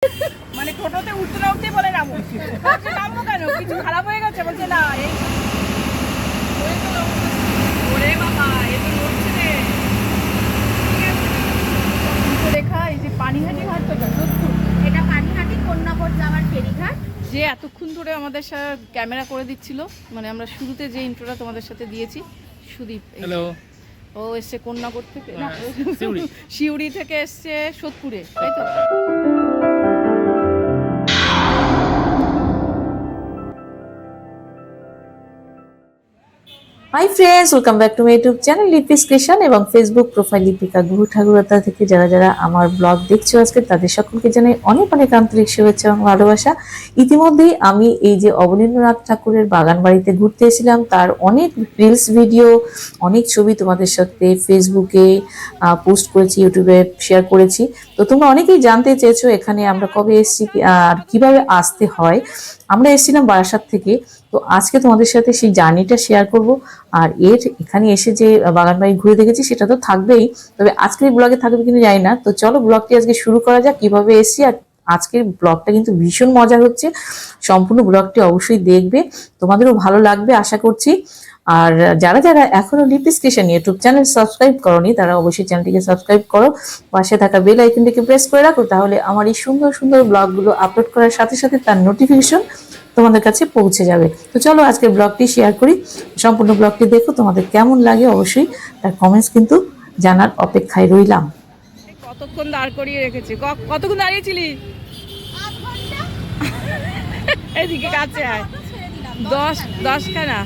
মানে টোটোতে উঠতে না উঠতেই বলে নামো। নামবো কেন, কিছু খারাপ হয়ে গেছে? বলছে না এই ওরে বাবা এ তো নড়ছে রে। রেখা এই যে পানিহাটি ঘাট, তো এটা পানিহাটি কন্যাকর যাওয়ার ফেরিঘাট। যে এতক্ষণ ধরে আমাদের সাথে ক্যামেরা করে দিচ্ছিল, মানে আমরা শুরুতে যে ইন্ট্রোটা তোমাদের সাথে দিয়েছি, সুদীপ। হ্যালো। ও এসছে কন্যাকর থেকে, না শিউড়ি থেকে এসছে সোদপুরে, তাই তো? Hi friends, welcome back to my YouTube channel Lipi's creation এবং ফেসবুক প্রোফাইল লিপিকা গুরু ঠাকুরতা থেকে যারা যারা আমার ব্লগ দেখছো আজকে, তাদের সকলকে জানাই অনেক অনেক আন্তরিক শুভেচ্ছা এবং ভালোবাসা। ইতিমধ্যেই আমি এই যে অবনীন্দ্রনাথ ঠাকুরের বাগান বাড়িতে ঘুরতে এসেছিলাম, তার অনেক রিলস ভিডিও, অনেক ছবি তোমাদের সাথে ফেসবুকে পোস্ট করেছি, ইউটিউবে শেয়ার করেছি। তো তোমরা অনেকেই জানতে চেয়েছো এখানে আমরা কবে এসেছি আর কিভাবে আসতে হয়। আমরা এসেছিলাম বারাসাত থেকে। তো আজকে তোমাদের সাথে সেই জার্নিটা শেয়ার করব। আর এখানে এসে যে বাগান বাড়ি ঘুরে দেখেছি সেটা তো থাকবেই, তবে আজকের ব্লগে থাকবে কিনা জানি না। তো চলো ব্লগটি আজকে শুরু করা যাক, কিভাবে এসেছি। আর আজকের ব্লগটা কিন্তু ভীষণ মজার হচ্ছে, সম্পূর্ণ ব্লগটি অবশ্যই দেখবে, তোমাদেরও ভালো লাগবে আশা করছি। আর যারা যারা এখনো Lipi's creation YouTube channel subscribe করোনি, তারা অবশ্যই চ্যানেলটিকে সাবস্ক্রাইব করো, পাশে থাকা বেল আইকনটিকে প্রেস করে রাখো, তাহলে আমার এই সুন্দর সুন্দর ব্লগগুলো আপলোড করার সাথে সাথে তার নোটিফিকেশন তোমাদের কাছে পৌঁছে যাবে। তো চলো আজকে ব্লগটি শেয়ার করি, সম্পূর্ণ ব্লগটি দেখো, তোমাদের কেমন লাগে অবশ্যই তার কমেন্টস কিন্তু জানার অপেক্ষায় রইলাম। কতক্ষণ দাঁড় করিয়ে রেখেছি, কতক্ষণ দাঁড়িয়েছিলি? এদিকে কাছে আয়, 10 খানা।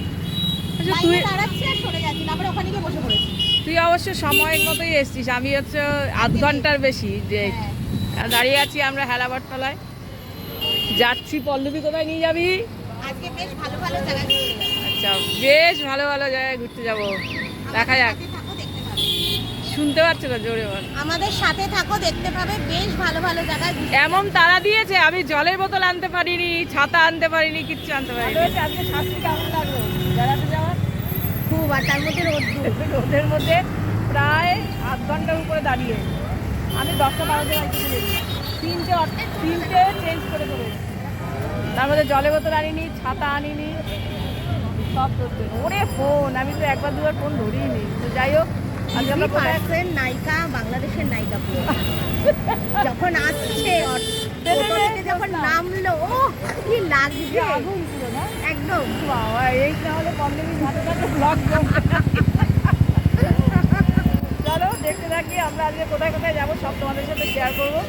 তুই অবশ্য সময়ের মতোই এসছিস, আমি হচ্ছে আধ ঘন্টার বেশি যে দাঁড়িয়ে আছি। আমরা হেলাবর তলায় যাচ্ছি। পল্লবী কোথায় নিয়ে যাবি? আজকে বেশ ভালো ভালো জায়গা। আচ্ছা, বেশ ভালো ভালো জায়গায় ঘুরতে যাব, দেখা যাক। শুনতে পাচ্ছ না, জোরে বল। আমাদের সাথে থাকো, দেখতে পাবে বেশ ভালো ভালো জায়গা। এমন তারা দিয়েছে, আমি জলের বোতল আনতে পারিনি, ছাতা আনতে পারিনি, কিচ্ছু আনতে পারিনি। আজকে শাস্তি কেমন লাগলো বেড়াতে যাওয়ার? খুব, আর তার মধ্যে রোদের মধ্যে প্রায় আধ ঘন্টার উপরে দাঁড়িয়ে। আমি 10টা 12টা বাড়িতে গেছি, তিনটে চেঞ্জ করে করে। তার মধ্যে জলের বোতল আনিনি, ছাতা আনিনি, সব ধরতে। ওরে ফোন, আমি তো একবার দুবার ফোন ধরিনি। তো যাই হোক, আজ আমরা নায়িকা, বাংলাদেশের নায়িকা যখন আসছে যখন নামলো, ও কি লাগছে, আগুন ছিল না একদম। বাবা, এই তাহলে পল্লবীর হাতে হাতে ব্লগ চলো দেখতে থাকি আমরা আজকে কোথায় কোথায় যাবো, সব তোমাদের সাথে শেয়ার করবো।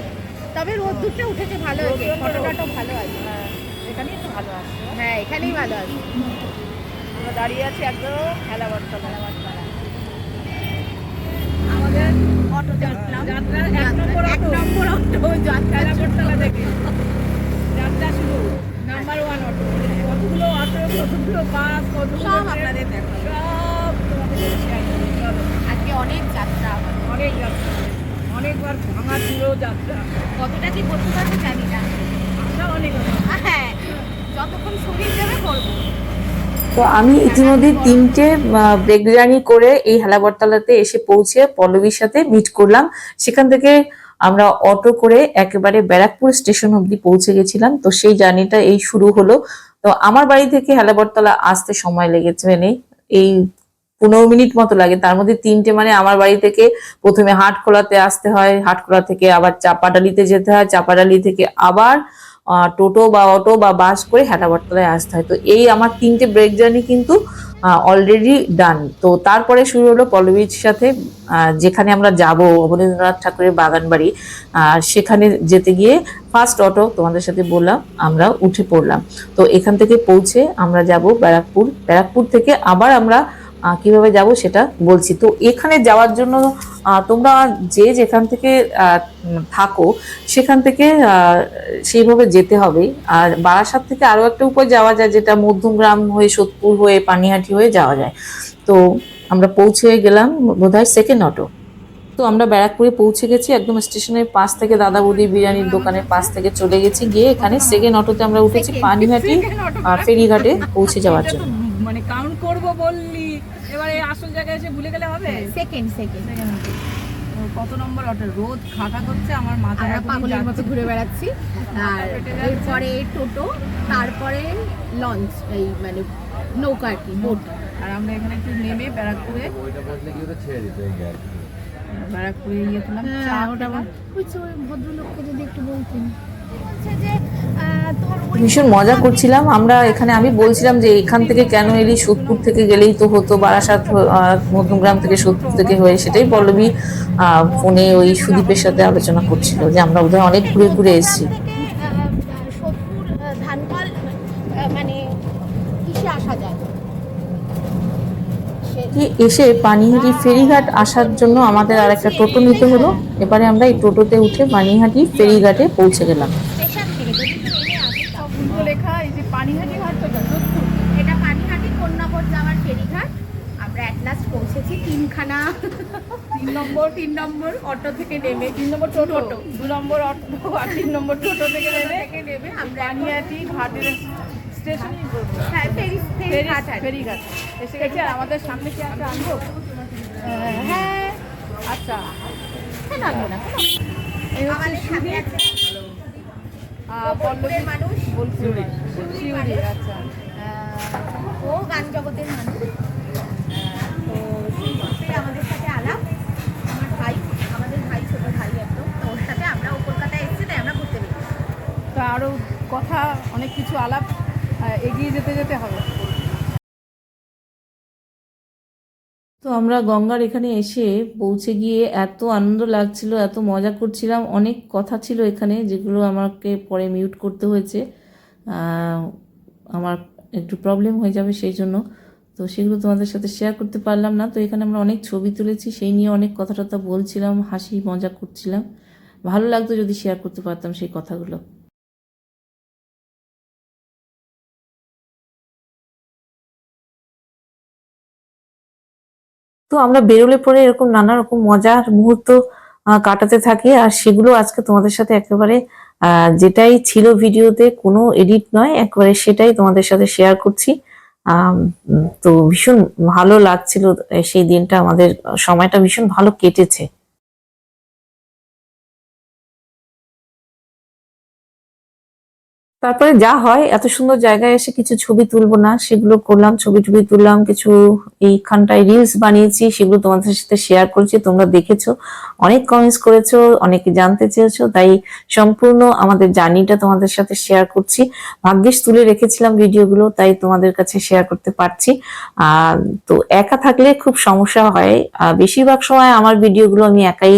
তবে রোদ্দুরটা উঠেছে ভালো হয়েছে, ফটোটাও ভালো আছে। হ্যাঁ, এখানেই তো ভালো আছে। হ্যাঁ, এখানেই ভালো আছে। আমরা দাঁড়িয়ে আছি একদম হেলাবর তলায়। আমাদের অটো যাত্রা এক নম্বর অটো হেলাবর তলা থেকে যাত্রা শুরু। Number 1 auto. কতগুলো অটো, কতগুলো বাস, সব আপনাদের দেখো, সব তোমাদের সাথে শেয়ার করবো। চলো, আজকে অনেক যাত্রা, অনেক যাত্রা, অনেকবার ভাঙা ছিল যাত্রা। কতটা কি করতে পারবে জানি না। আশা অনেক হবে। হ্যাঁ, যতক্ষণ শরীর দেবে করবো। তো আমি ইতিমধ্যে 3টে ব্রেক জার্নি করে এই হেলাবরতলাতে এসে পৌঁছে পল্লবীর সাথে মিট করলাম। সেখান থেকে আমরা অটো করে একেবারে ব্যারাকপুর স্টেশন অবধি পৌঁছে গেছিলাম। তো সেই জার্নিটা এই শুরু হলো। তো আমার বাড়ি থেকে হেলাবরতলা আসতে সময় লেগেছে মানে এই 15 মিনিট মতো লাগে। তার মধ্যে 3টে, মানে আমার বাড়ি থেকে প্রথমে হাটখোলাতে আসতে হয়, হাটখোলা থেকে আবার চাপাডালিতে যেতে হয়, চাপাডালি থেকে আবার টোটো বা অটো বা বাস করে হেলাবরতলায় আসতে হয়। তো এই আমার 3টে ব্রেক জার্নি কিন্তু অলরেডি ডান। তো তারপরে শুরু হলো পল্লবীর সাথে যেখানে আমরা যাব, অবনীন্দ্রনাথ ঠাকুরের বাগান বাড়ি। সেখানে যেতে গিয়ে ফার্স্ট অটো তোমাদের সাথে বললাম, আমরা উঠে পড়লাম। তো এখান থেকে পৌঁছে আমরা যাব ব্যারাকপুর। ব্যারাকপুর থেকে আবার আমরা কিভাবে যাব সেটা বলছি। তো এখানে যাওয়ার জন্য তোমরা যে যেখান থেকে থাকো সেখান থেকে সেইভাবে যেতে হবে। আর বারাসাত থেকে আরো একটা উপায় যাওয়া যায়, যেটা মধ্যমগ্রাম হয়ে, সোদপুর হয়ে, পানিহাটি হয়ে যাওয়া যায়। তো আমরা পৌঁছে গেলাম বোধহয় সেকেন্ড অটো। তো আমরা ব্যারাকপুরে পৌঁছে গেছি, একদম স্টেশনের পাশ থেকে, দাদা বৌদি বিরিয়ানির দোকানের পাশ থেকে চলে গেছি। গিয়ে এখানে সেকেন্ড অটোতে আমরা উঠেছি পানিহাটি ফেরিঘাটে পৌঁছে যাওয়ার জন্য। মানে কাউন্ট করবো বললি, এবারে আসল জায়গায় এসে ভুলে গেলে হবে। সেকেন্ড ওকে, কত নম্বর অটো, রোদ খাটা করছে, আমার মাথা আমরা পাগলের মতো ঘুরে বেড়াচ্ছি। আর এরপরে টোটো, তারপরে লঞ্চ, এই মানে নৌকা আর কি, বোট। আর আমরা এখানে একটু নেমে ব্যারাকপুরে ইয়েছিলাম। হ্যাঁ, ওটা ওই ভদ্রলোককে যদি একটু বলতেন যে ভীষণ মজা করছিলাম আমরা এখানে। আমি বলছিলাম যে এখান থেকে কেন এলি, সোদপুর থেকে গেলেই তো হতো, বারাসাত মধ্যমগ্রাম থেকে সোদপুর থেকে হয়ে। সেটাই পল্লবী ফোনে ওই সুদীপের সাথে আলোচনা করছিল যে আমরা বোধহয় অনেক ঘুরে ঘুরে এসেছি। সোদপুর ধানকল মানে কিসে আসা যায়? এসে পানিহাটি ফেরিঘাট আসার জন্য আমাদের আর একটা টোটো নিতে হলো। এবারে আমরা এই টোটোতে উঠে পানিহাটি ফেরিঘাটে পৌঁছে গেলাম। স্টেশন থেকে যদি ট্রেনে আসি উল্টো লেখা, এই যে পানিহাটি ঘাট, তো এটা পানিহাটি কোন্নগর যাওয়ার ফেরিঘাট। আমরা অ্যাট লাস্ট পৌঁছেছি তিনখানা 3 নম্বর অটো থেকে নেমে, 3 নম্বর টোটো, 2 নম্বর অটো আর 3 নম্বর টোটো থেকে নেমে আমরা পানিহাটি ঘাটের স্টেশনই বলবো, হ্যাঁ ফেরিঘাট ফেরিঘাট এসে গেছি। আর আমাদের সামনে কি একটা আনবো? হ্যাঁ আচ্ছা, জানবো না এই হচ্ছে আমাদের সাথে আছে পল্লবীর মানুষ, শিউরি। আচ্ছা, ও গান জগতের মানুষ। তো সেই সূত্রে আমাদের সাথে আলাপ। আমার ভাই, আমাদের ভাই, ছোট ভাই একদম, তো ওর সাথে আমরা ও কলকাতায় এসেছি, তাই আমরা ঘুরতে বেরিয়েছি। তো আরও কথা, অনেক কিছু আলাপ এগিয়ে যেতে হবে। তো আমরা গঙ্গার এখানে এসে পৌঁছে গিয়ে এত আনন্দ লাগছিল, এত মজা করছিলাম। অনেক কথা ছিল এখানে যেগুলো আমাকে পরে মিউট করতে হয়েছে, আমার একটু প্রবলেম হয়ে যাবে সেই জন্য। তো সেগুলো তোমাদের সাথে শেয়ার করতে পারলাম না। তো এখানে আমরা অনেক ছবি তুলেছি, সেই নিয়ে অনেক কথা টথা বলছিলাম, হাসি মজা করছিলাম। ভালো লাগতো যদি শেয়ার করতে পারতাম সেই কথাগুলো। তো আমরা বেরোলে পরে এরকম নানা রকম মজার মুহূর্ত কাটাতে থাকি। আর সেগুলো আজকে তোমাদের সাথে একেবারে যেটাই ছিল ভিডিওতে, কোনো এডিট নয়, একেবারে সেটাই তোমাদের সাথে শেয়ার করছি। তো ভীষণ ভালো লাগছিল সেই দিনটা, আমাদের সময়টা ভীষণ ভালো কেটেছে। তারপরে যা হয়, এত সুন্দর জায়গায় এসে কিছু ছবি তুলবো না, সেগুলো করলাম, ছবি তুললাম, কিছু এইখানটায় রিলস বানিয়েছি, সেগুলো তোমাদের সাথে শেয়ার করছি। তোমরা দেখেছো, অনেক কমেন্টস করেছো, অনেকে জানতে চেয়েছো, তাই সম্পূর্ণ আমাদের জার্নিটা তোমাদের সাথে শেয়ার করছি। ভাগ্যিস তুলে রেখেছিলাম ভিডিওগুলো, তাই তোমাদের কাছে শেয়ার করতে পারছি। তো একা থাকলে খুব সমস্যা হয়, বেশিরভাগ সময় আমার ভিডিওগুলো আমি একাই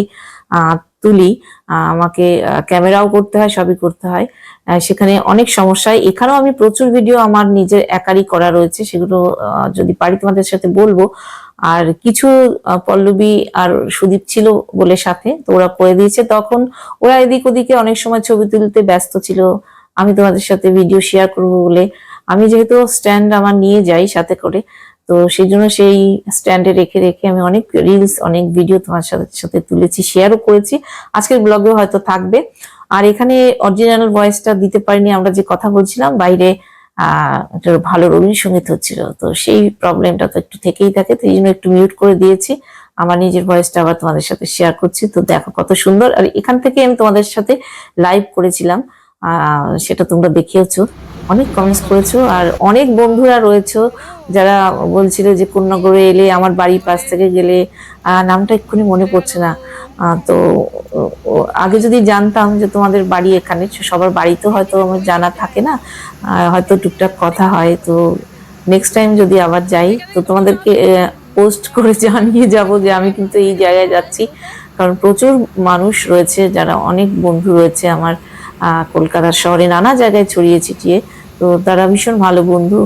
তুলি, আমাকে ক্যামেরাও করতে হয়, সবই করতে হয়, সেখানে অনেক সমস্যায়। এখানেও আমি প্রচুর ভিডিও আমার নিজের একারই করা রয়েছে, সেগুলো যদি পারি তোমাদের সাথে বলবো। আর কিছু পল্লবী আর সুদীপ ছিল বলে সাথে, তো ওরা করে দিয়েছে। তখন ওরা এদিক ওদিকে অনেক সময় ছবি তুলতে ব্যস্ত ছিল, আমি তোমাদের সাথে ভিডিও শেয়ার করব বলে। আমি যেহেতু স্ট্যান্ড আমার নিয়ে যাই সাথে করে, তো সেই জন্য সেই স্ট্যান্ডে রেখে রেখে আমি অনেক রিলস, অনেক ভিডিও তোমার সাথে তুলেছি, শেয়ারও করেছি। আজকের ব্লগেও হয়তো থাকবে। আর এখানে অরিজিনাল ভয়েসটা দিতে পারিনি, আমরা যে কথা বলছিলাম বাইরে একটা ভালো রবীন্দ্রসঙ্গীত হচ্ছিল, তো সেই প্রবলেমটা তো একটু থেকেই থাকে, তো এই জন্য একটু মিউট করে দিয়েছি। আমার নিজের ভয়েসটা আবার তোমাদের সাথে শেয়ার করছি। তো দেখো কত সুন্দর। আর এখান থেকে আমি তোমাদের সাথে লাইভ করেছিলাম, সেটা তোমরা দেখিয়েছো, অনেক কমেন্টস করেছো। আর অনেক বন্ধুরা রয়েছো যারা বলছিল যে কোন্নগরে এলে, আমার বাড়ির পাশ থেকে গেলে, নামটা এক্ষুনি মনে পড়ছে না। তো আগে যদি জানতাম যে তোমাদের বাড়ি এখানে, সবার বাড়িতে হয়তো আমার জানা থাকে না, হয়তো টুকটাক কথা হয়। তো নেক্সট টাইম যদি আবার যাই, তো তোমাদেরকে পোস্ট করে জানিয়ে যাব যে আমি কিন্তু এই জায়গায় যাচ্ছি। কারণ প্রচুর মানুষ রয়েছে, যারা অনেক বন্ধু রয়েছে আমার কলকাতার শহরে নানা জায়গায় ছড়িয়ে ছিটিয়ে, তো তারা ভীষণ ভালো বন্ধু।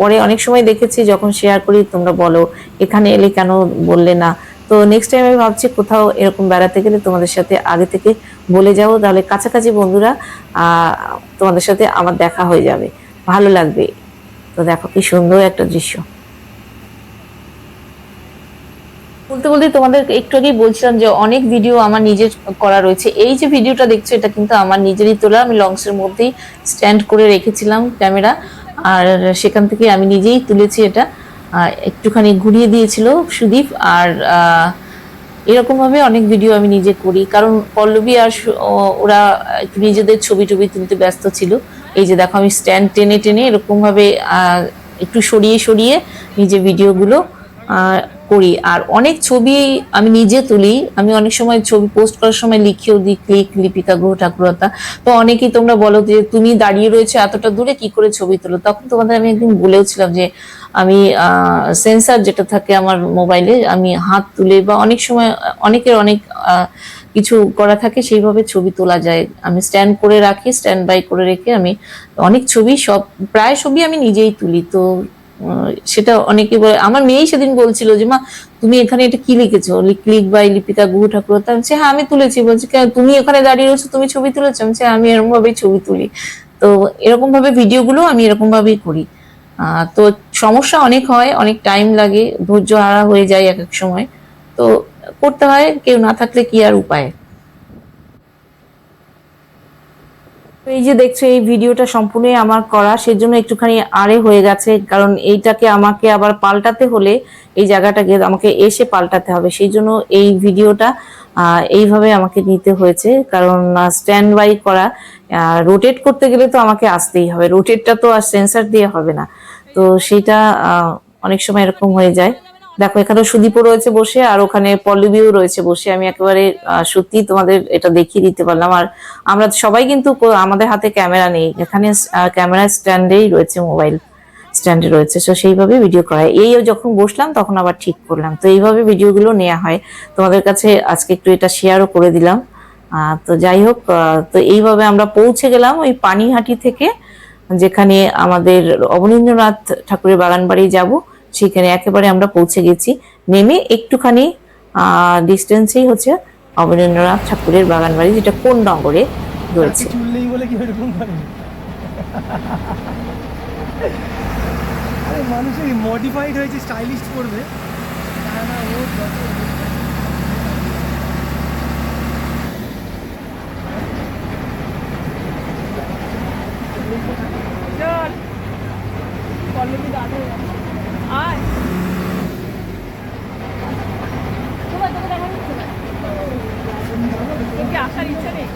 পরে অনেক সময় দেখেছি যখন শেয়ার করি, তোমরা বলো এখানে এলে কেন বললে না। তো নেক্সট টাইম আমি ভাবছি কোথাও এরকম বেড়াতে গেলে তোমাদের সাথে আগে থেকে বলে যাবো, তাহলে কাছাকাছি বন্ধুরা তোমাদের সাথে আমার দেখা হয়ে যাবে, ভালো লাগবে। তো দেখো কি সুন্দর একটা দৃশ্য। বলতে বলতে তোমাদের একটু আগেই বলছিলাম যে অনেক ভিডিও আমার নিজের করা রয়েছে। এই যে ভিডিওটা দেখছো, এটা কিন্তু আমার নিজেরই তোলা। আমি লংসের মধ্যেই স্ট্যান্ড করে রেখেছিলাম ক্যামেরা, আর সেখান থেকে আমি নিজেই তুলেছি এটা। একটুখানি ঘুরিয়ে দিয়েছিল সুদীপ, আর এরকম ভাবে অনেক ভিডিও আমি নিজে করি, কারণ পল্লবী আর ওরা একটু নিজেদের ছবি টবি তুলতে ব্যস্ত ছিল। এই যে দেখো আমি স্ট্যান্ড টেনে টেনে এরকম ভাবে একটু সরিয়ে সরিয়ে নিজে ভিডিওগুলো করি। আর অনেক ছবি আমি নিজে তুলি, আমি অনেক সময় ছবি পোস্ট করার সময় লিখেও দিই ক্লিক লিপিকা গ্রহ ঠাকুরতা। তো অনেকেই তোমরা বলো যে তুমি দাঁড়িয়ে রয়েছে এতটা দূরে কি করে ছবি তোলো, তখন তোমাদের আমি একদিন বলেওছিলাম যে আমি সেন্সার যেটা থাকে আমার মোবাইলে আমি হাত তুলে বা অনেক সময় অনেকের অনেক কিছু করা থাকে সেইভাবে ছবি তোলা যায়। আমি স্ট্যান্ড করে রাখি, স্ট্যান্ড বাই করে রেখে আমি অনেক ছবি প্রায় ছবি আমি নিজেই তুলি। তো সেটা অনেকে বলে, আমার মেয়েই সেদিন বলছিল যে মা তুমি এখানে এটা কি লিখেছো, ক্লিক বাই লিপিকা গুহ ঠাকুরতা। আমি হ্যাঁ আমি তুলেছি। বলছি তুমি এখানে দাঁড়িয়ে রয়েছো, তুমি ছবি তুলেছো? আমি আমি এরকম ভাবেই ছবি তুলি। তো এরকম ভাবে ভিডিওগুলো আমি এরকম ভাবেই করি। তো সমস্যা অনেক হয়, অনেক টাইম লাগে, ধৈর্য হারা হয়ে যায় এক এক সময়। তো করতে হয়, কেউ না থাকলে কি আর উপায়। এই যে দেখছো এই ভিডিওটা সম্পূর্ণই আমার করা, সেজন্য একটুখানি আড়ে হয়ে গেছে, কারণ এইটাকে আমাকে আবার পাল্টাতে হলে এই জায়গাটাকে আমাকে এসে পাল্টাতে হবে, সেই জন্য এই ভিডিওটা এইভাবে আমাকে নিতে হয়েছে। কারণ স্ট্যান্ড বাই করা, রোটেট করতে গেলে তো আমাকে আসতেই হবে, রোটেটটা তো আর সেন্সার দিয়ে হবে না। তো সেটা অনেক সময় এরকম হয়ে যায়। দেখো এখানে সুদীপও রয়েছে বসে, আর ওখানে পল্লবীও রয়েছে বসে। আমি একেবারে সত্যি তোমাদের এটা দেখিয়ে দিতে পারলাম। আর আমরা সবাই কিন্তু আমাদের হাতে ক্যামেরা নেই, এখানে ক্যামেরা স্ট্যান্ডেই রয়েছে, মোবাইল স্ট্যান্ডে রয়েছে। তো সেইভাবে ভিডিও করা হয়। এই যখন বসলাম তখন আবার ঠিক করলাম। তো এইভাবে ভিডিওগুলো নেওয়া হয়। তোমাদের কাছে আজকে একটু এটা শেয়ারও করে দিলাম। তো যাই হোক, তো এইভাবে আমরা পৌঁছে গেলাম ওই পানিহাটি থেকে, যেখানে আমাদের অবনীন্দ্রনাথ ঠাকুরের বাগান বাড়ি যাব, সেখানে একেবারে আমরা পৌঁছে গেছি। নেমে একটুখানি ডিস্টেন্সেই হচ্ছে অবনীন্দ্রনাথ ঠাকুরের বাগান বাড়ি, যেটা কোন নগরে রয়েছে। মানুষের মডিফাইড হয়েছে, স্টাইলিশ করবে। চল পল্লবী দাদা আয় তোমার তোকে দেখা যাচ্ছে না, তোর কি আসার ইচ্ছা নেই?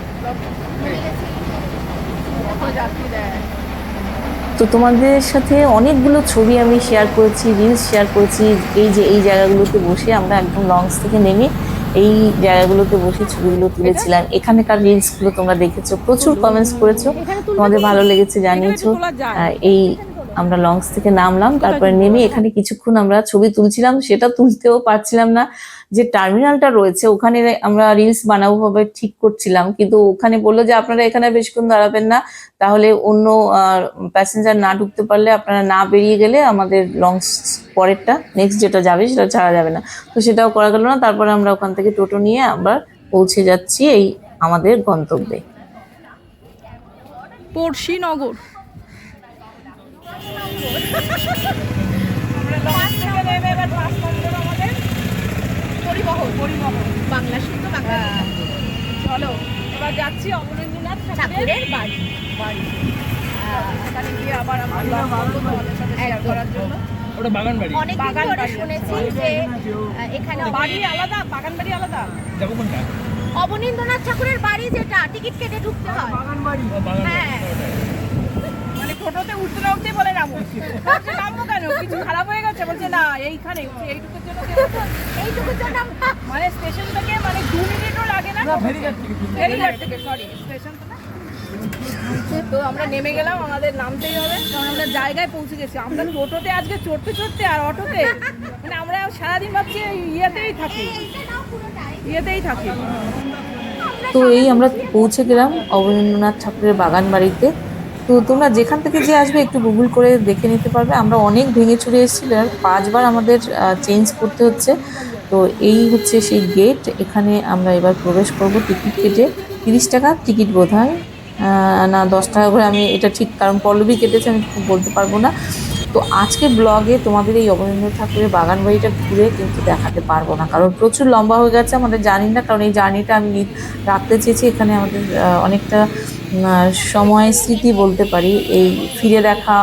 যাত্রী দেয়। তো তোমাদের সাথে অনেকগুলো ছবি আমি শেয়ার করেছি, রিলস শেয়ার করেছি। এই যে এই জায়গাগুলোতে বসে আমরা একদম লঞ্চ থেকে নেমে এই জায়গাগুলোতে বসে ছবিগুলো তুলেছিলাম। এখানকার রিলসগুলো তোমরা দেখেছো, প্রচুর কমেন্টস করেছো, তোমাদের ভালো লেগেছে জানিয়েছো। এই আমরা লঞ্চ থেকে নামলাম, তারপরে নেমে এখানে কিছুক্ষণ আমরা ছবি তুলছিলাম, সেটা তুলতেও পারছিলাম না। যে টার্মিনালটা রয়েছে ওখানে আমরা রিলস বানাবো ভাবে ঠিক করছিলাম, কিন্তু ওখানে বললো যে আপনারা এখানে বেশিক্ষণ দাঁড়াবেন না, তাহলে অন্য প্যাসেঞ্জার না ঢুকতে পারলে, আপনারা না বেরিয়ে গেলে আমাদের লঞ্চ পরেরটা নেক্সট যেটা যাবে সেটা ছাড়া যাবে না। তো সেটাও করা গেল না। তারপরে আমরা ওখান থেকে টোটো নিয়ে আবার পৌঁছে যাচ্ছি এই আমাদের গন্তব্যে, পড়শিনগর। পরিবহন বাংলা শুদ্ধ বাংলা। চলো এবার যাচ্ছি অবনীন্দ্রনাথ ঠাকুরের বাড়ি। এখানে গিয়ে আবার আমার তোমাদের সাথে শেয়ার করার জন্য। ওটা বাগান বাড়ি। অনেকদিন ধরে শুনেছি যে এখানে বাড়ি আলাদা, বাগান বাড়ি আলাদা। যাবো কোনটা? অবনীন্দ্রনাথ ঠাকুরের বাড়ি যেটা টিকিট কেটে ঢুকতে হয়। বাগান বাড়ি। হ্যাঁ, মানে টোটোতে উঠতে না উঠতেই বলে নামো। বলছে নামবো কেন, কিছু খারাপ হয়ে গেছে? বলছে না এইখানে এইটুকুর জন্য এইটুকুর জন্য মানে স্টেশন থেকে মানে 2 মিনিটও লাগে না, ফেরিঘাট থেকে। ফেরিঘাট থেকে, সরি স্টেশন তো না। তো আমরা নেমে গেলাম, আমাদের নামতেই হবে, কারণ আমরা জায়গায় পৌঁছে গেছি। আমরা টোটোতে আজকে চড়তে চড়তে আর অটোতে, মানে আমরা সারাদিন ভাবছি ইয়েতেই থাকি। তো এই আমরা পৌঁছে গেলাম অবনীন্দ্রনাথ ঠাকুরের বাগান বাড়িতে। তো তোমরা যেখান থেকে যে আসবে একটু গুগল করে দেখে নিতে পারবে। আমরা অনেক ভেঙে চুরে এসেছি, আর 5 বার আমাদের চেঞ্জ করতে হচ্ছে। তো এই হচ্ছে সেই গেট, এখানে আমরা এবার প্রবেশ করব টিকিট কেটে। 30 টাকা টিকিট বোধ হয়, না 10 টাকা করে, আমি এটা ঠিক, কারণ পল্লবী কেটেছে, আমি ঠিক বলতে পারবো না। তো আজকে ব্লগে তোমাদের এই অবনীন্দ্রনাথ ঠাকুরের বাগান বাড়িটা ঘুরে কিন্তু দেখাতে পারবো না, কারণ প্রচুর লম্বা হয়ে গেছে আমাদের জার্নিটা। কারণ এই জার্নিটা আমি রাখতে চেয়েছি, এখানে আমাদের অনেকটা সময় স্মৃতি বলতে পারি, এই ফিরে দেখা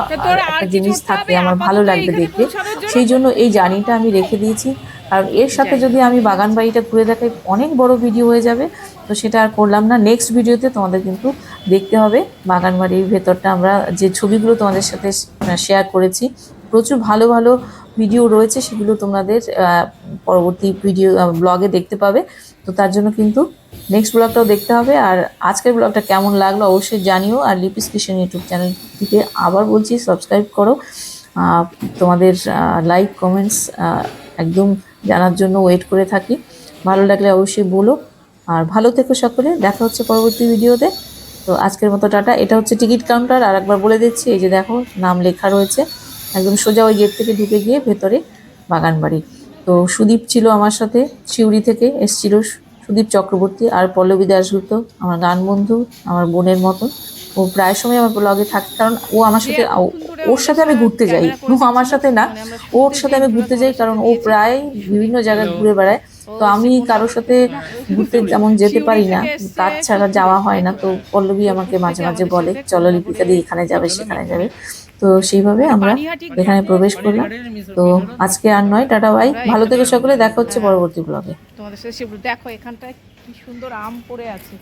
একটা জিনিস থাকে, আমার ভালো লাগবে দেখতে, সেই জন্য এই জার্নিটা আমি রেখে দিয়েছি। কারণ এর সাথে যদি আমি বাগান বাড়িটা ঘুরে দেখাই অনেক বড় ভিডিও হয়ে যাবে, তো সেটা আর করলাম না। নেক্সট ভিডিওতে তোমাদের কিন্তু দেখতে হবে বাগান বাড়ির ভেতরটা। আমরা যে ছবিগুলো তোমাদের সাথে শেয়ার করেছি, প্রচুর ভালো ভালো ভিডিও রয়েছে, সেগুলো তোমাদের পরবর্তী ভিডিও ব্লগে দেখতে পাবে। তো তার জন্য কিন্তু নেক্সট ব্লগটাও দেখতে হবে। আর আজকের ব্লগটা কেমন লাগলো অবশ্যই জানিও। আর লিপিস কিচেন ইউটিউব চ্যানেলটিকে আবার বলছি সাবস্ক্রাইব করো। তোমাদের লাইক কমেন্টস একদম জানার জন্য ওয়েট করে থাকি। ভালো লাগলে অবশ্যই বলো। আর ভালো থেকো সকলে, দেখা হচ্ছে পরবর্তী ভিডিওতে। তো আজকের মতো টাটা। এটা হচ্ছে টিকিট কাউন্টার, আর একবার বলে দিচ্ছি, এই যে দেখো নাম লেখা রয়েছে, একদম সোজা ওই গেট থেকে ঢুকে গিয়ে ভেতরে বাগান বাড়ি। তো সুদীপ ছিল আমার সাথে, সিউড়ি থেকে এসেছিল সুদীপ চক্রবর্তী। আর পল্লবী দাশগুপ্ত আমার গান বন্ধু, আমার বোনের মতন। ও প্রায় সময় আমার ব্লগে থাকে, কারণ ও আমার সাথে, ওর সাথে আমি ঘুরতে যাই। ও আমার সাথে না, ওর সাথে আমি ঘুরতে যাই, কারণ ও প্রায় বিভিন্ন জায়গায় ঘুরে বেড়ায়। তো আমি কারোর সাথে ঘুরতে যেমন যেতে পারি না, কাজ ছাড়া যাওয়া হয় না। তো পল্লবী আমাকে মাঝে মাঝে বলে চলো লিপিকা দি এখানে যাবে সেখানে যাবে। তো সেইভাবে আমরা এখানে প্রবেশ করলাম। তো আজকে আর নয়, টাটা বাই, ভালো থেকো সকলে, দেখা হচ্ছে পরবর্তী ব্লগে। তোমাদের সাথে দেখো এখানটায় কি সুন্দর আম পড়ে আছে।